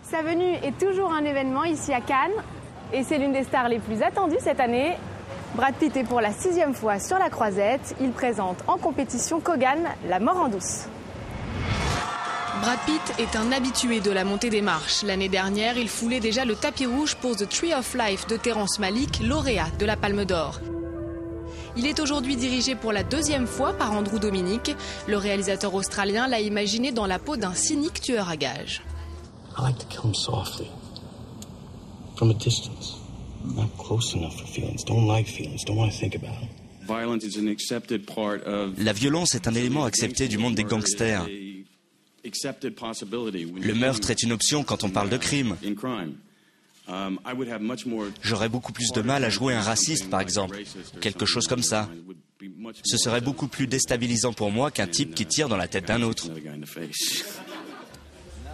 Sa venue est toujours un événement ici à Cannes et c'est l'une des stars les plus attendues cette année. Brad Pitt est pour la 6e fois sur la croisette. Il présente en compétition Kogan, La mort en douce. Brad Pitt est un habitué de la montée des marches. L'année dernière, il foulait déjà le tapis rouge pour The Tree of Life de Terrence Malick, lauréat de la Palme d'Or. Il est aujourd'hui dirigé pour la 2e fois par Andrew Dominik. Le réalisateur australien l'a imaginé dans la peau d'un cynique tueur à gages. I like to kill him softly, from a distance. Not close enough for feelings. Don't like feelings. Don't want to think about them. La violence est un élément accepté du monde des gangsters. Le meurtre est une option quand on parle de crime. J'aurais beaucoup plus de mal à jouer un raciste, par exemple. Quelque chose comme ça. Ce serait beaucoup plus déstabilisant pour moi qu'un type qui tire dans la tête d'un autre.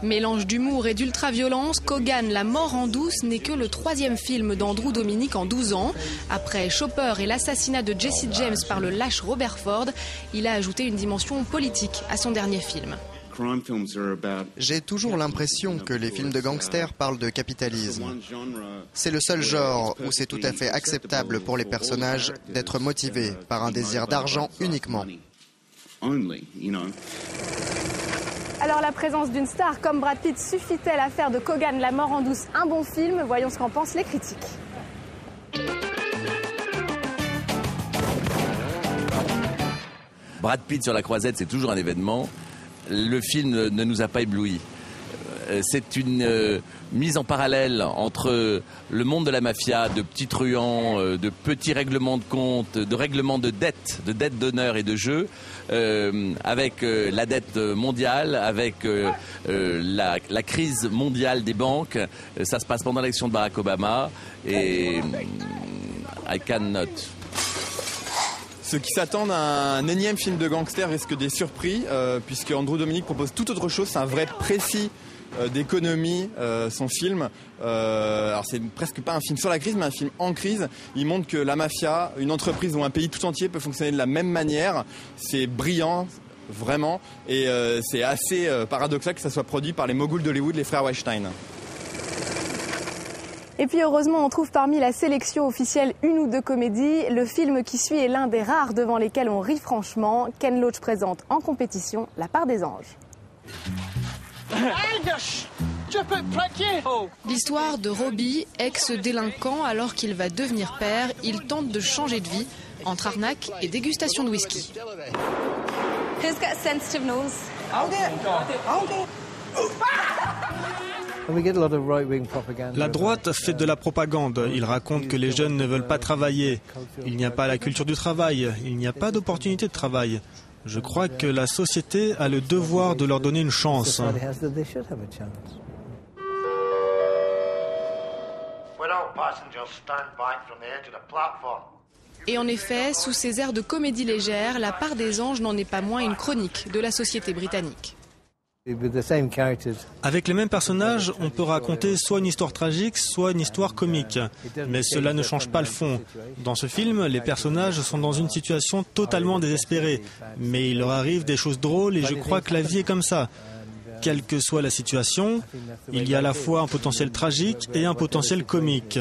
Mélange d'humour et d'ultra-violence, Kogan, La mort en douce n'est que le 3e film d'Andrew Dominik en 12 ans. Après Chopper et l'assassinat de Jesse James par le lâche Robert Ford, il a ajouté une dimension politique à son dernier film. J'ai toujours l'impression que les films de gangsters parlent de capitalisme. C'est le seul genre où c'est tout à fait acceptable pour les personnages d'être motivés par un désir d'argent uniquement. Alors la présence d'une star comme Brad Pitt suffit-elle à faire de Kogan, La mort en douce un bon film? Voyons ce qu'en pensent les critiques. Brad Pitt sur la croisette, c'est toujours un événement. Le film ne nous a pas éblouis. C'est une mise en parallèle entre le monde de la mafia, de petits truands, de petits règlements de compte, de règlements de dettes d'honneur et de jeu, avec la dette mondiale, avec la crise mondiale des banques. Ça se passe pendant l'élection de Barack Obama et I cannot. Ceux qui s'attendent à un énième film de gangster risquent des surprises, puisque Andrew Dominik propose tout autre chose. C'est un vrai précis d'économie, son film. Alors c'est presque pas un film sur la crise, mais un film en crise. Il montre que la mafia, une entreprise ou un pays tout entier peut fonctionner de la même manière. C'est brillant, vraiment, et c'est assez paradoxal que ça soit produit par les moguls d'Hollywood, les frères Weinstein. Et puis heureusement, on trouve parmi la sélection officielle une ou deux comédies. Le film qui suit est l'un des rares devant lesquels on rit franchement. Ken Loach présente en compétition La part des anges. L'histoire de Robbie, ex-délinquant, alors qu'il va devenir père, il tente de changer de vie entre arnaque et dégustation de whisky. Who's got a sensitive nose? La droite fait de la propagande. Ils racontent que les jeunes ne veulent pas travailler. Il n'y a pas la culture du travail. Il n'y a pas d'opportunité de travail. Je crois que la société a le devoir de leur donner une chance. Et en effet, sous ces airs de comédie légère, La part des anges n'en est pas moins une chronique de la société britannique. Avec les mêmes personnages, on peut raconter soit une histoire tragique, soit une histoire comique. Mais cela ne change pas le fond. Dans ce film, les personnages sont dans une situation totalement désespérée. Mais il leur arrive des choses drôles et je crois que la vie est comme ça. Quelle que soit la situation, il y a à la fois un potentiel tragique et un potentiel comique.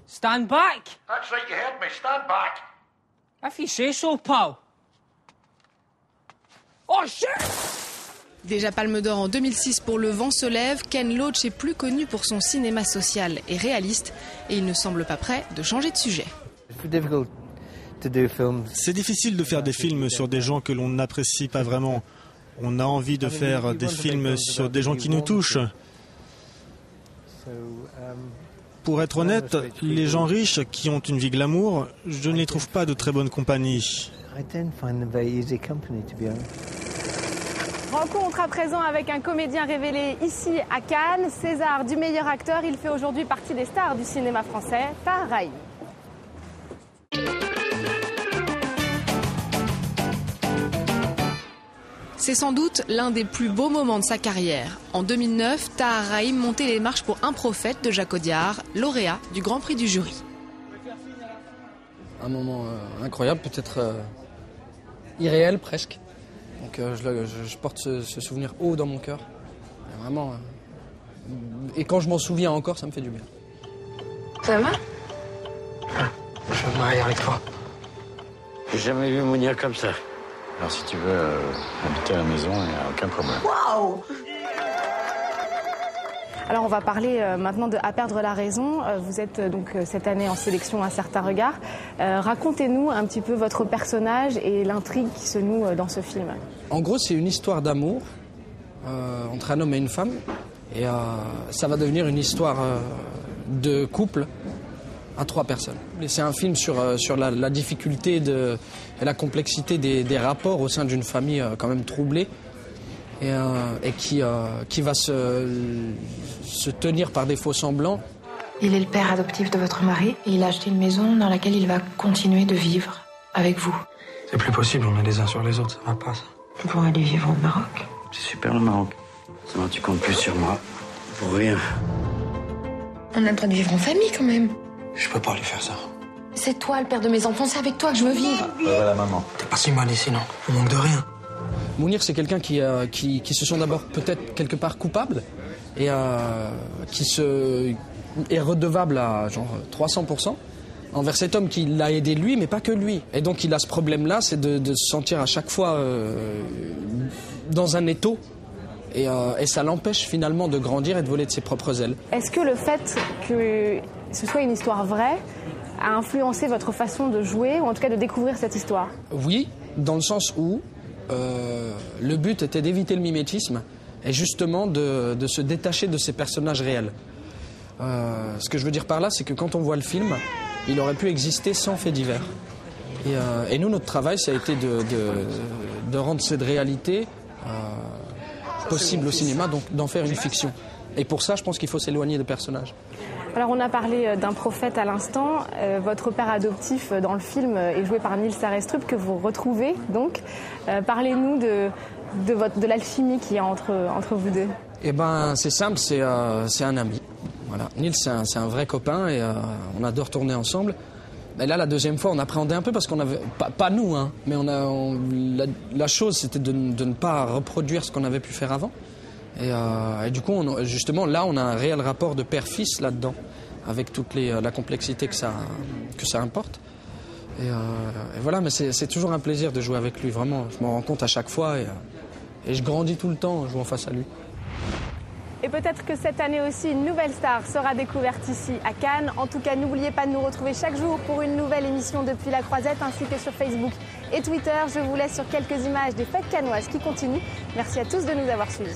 Stand back! That's right, you heard me. Stand back! If you say so, pal. Oh shit! Déjà Palme d'Or en 2006 pour Le vent se lève, Ken Loach est plus connu pour son cinéma social et réaliste et il ne semble pas prêt de changer de sujet. C'est difficile de faire des films sur des gens que l'on n'apprécie pas vraiment. On a envie de faire des films sur des gens qui nous touchent. Pour être honnête, les gens riches qui ont une vie glamour, je ne les trouve pas de très bonne compagnie. Rencontre à présent avec un comédien révélé ici à Cannes, César du meilleur acteur. Il fait aujourd'hui partie des stars du cinéma français, Tahar Rahim. C'est sans doute l'un des plus beaux moments de sa carrière. En 2009, Tahar Rahim montait les marches pour Un prophète de Jacques Audiard, lauréat du Grand Prix du jury. Un moment incroyable, peut-être irréel presque. Donc je porte ce souvenir haut dans mon cœur. Vraiment. Et quand je m'en souviens encore, ça me fait du bien. Ça va? Je veux me marier avec toi. J'ai jamais vu Mounir comme ça. Alors si tu veux habiter à la maison, il n'y a aucun problème. Waouh! Alors on va parler maintenant de À perdre la raison. Vous êtes donc cette année en sélection Un certain regard. Racontez-nous un petit peu votre personnage et l'intrigue qui se noue dans ce film. En gros, c'est une histoire d'amour entre un homme et une femme. Et ça va devenir une histoire de couple à 3 personnes. C'est un film sur la difficulté et la complexité des rapports au sein d'une famille quand même troublée. Et qui va se tenir par des faux semblants. Il est le père adoptif de votre mari et il a acheté une maison dans laquelle il va continuer de vivre avec vous. C'est plus possible, on est les uns sur les autres, ça va pas ça. On pourrait aller vivre au Maroc. C'est super le Maroc. Ça va, tu comptes plus sur moi. Pour rien. On a le droit de vivre en famille quand même. Je peux pas lui faire ça. C'est toi le père de mes enfants, c'est avec toi que je veux vivre. Voilà maman. T'es pas si mal ici, non? On manque de rien. Mounir, c'est quelqu'un qui se sent d'abord peut-être quelque part coupable et qui est redevable à genre 300% envers cet homme qui l'a aidé lui, mais pas que lui. Et donc il a ce problème-là, c'est de se sentir à chaque fois dans un étau et ça l'empêche finalement de grandir et de voler de ses propres ailes. Est-ce que le fait que ce soit une histoire vraie a influencé votre façon de jouer ou en tout cas de découvrir cette histoire? Oui, dans le sens où le but était d'éviter le mimétisme et justement de se détacher de ces personnages réels. Ce que je veux dire par là, c'est que quand on voit le film, il aurait pu exister sans faits divers. Et nous, notre travail, ça a été de rendre cette réalité possible au cinéma, donc d'en faire une fiction. Et pour ça, je pense qu'il faut s'éloigner des personnages. Alors on a parlé d'un prophète à l'instant. Votre père adoptif dans le film est joué par Nils Arestrup, que vous retrouvez donc. Parlez-nous de l'alchimie qu'il y a entre vous deux. Eh ben, c'est simple, c'est un ami. Voilà. Nils, c'est un vrai copain et on adore tourner ensemble. Et là, la deuxième fois, on appréhendait un peu parce qu'on avait, pas nous, hein, mais la chose, c'était de ne pas reproduire ce qu'on avait pu faire avant. Et du coup, justement, là, on a un réel rapport de père-fils là-dedans, avec toute la complexité que ça importe. Et voilà, mais c'est toujours un plaisir de jouer avec lui, vraiment. Je m'en rends compte à chaque fois et je grandis tout le temps en jouant face à lui. Et peut-être que cette année aussi, une nouvelle star sera découverte ici à Cannes. En tout cas, n'oubliez pas de nous retrouver chaque jour pour une nouvelle émission depuis la Croisette, ainsi que sur Facebook et Twitter. Je vous laisse sur quelques images des fêtes cannoises qui continuent. Merci à tous de nous avoir suivis.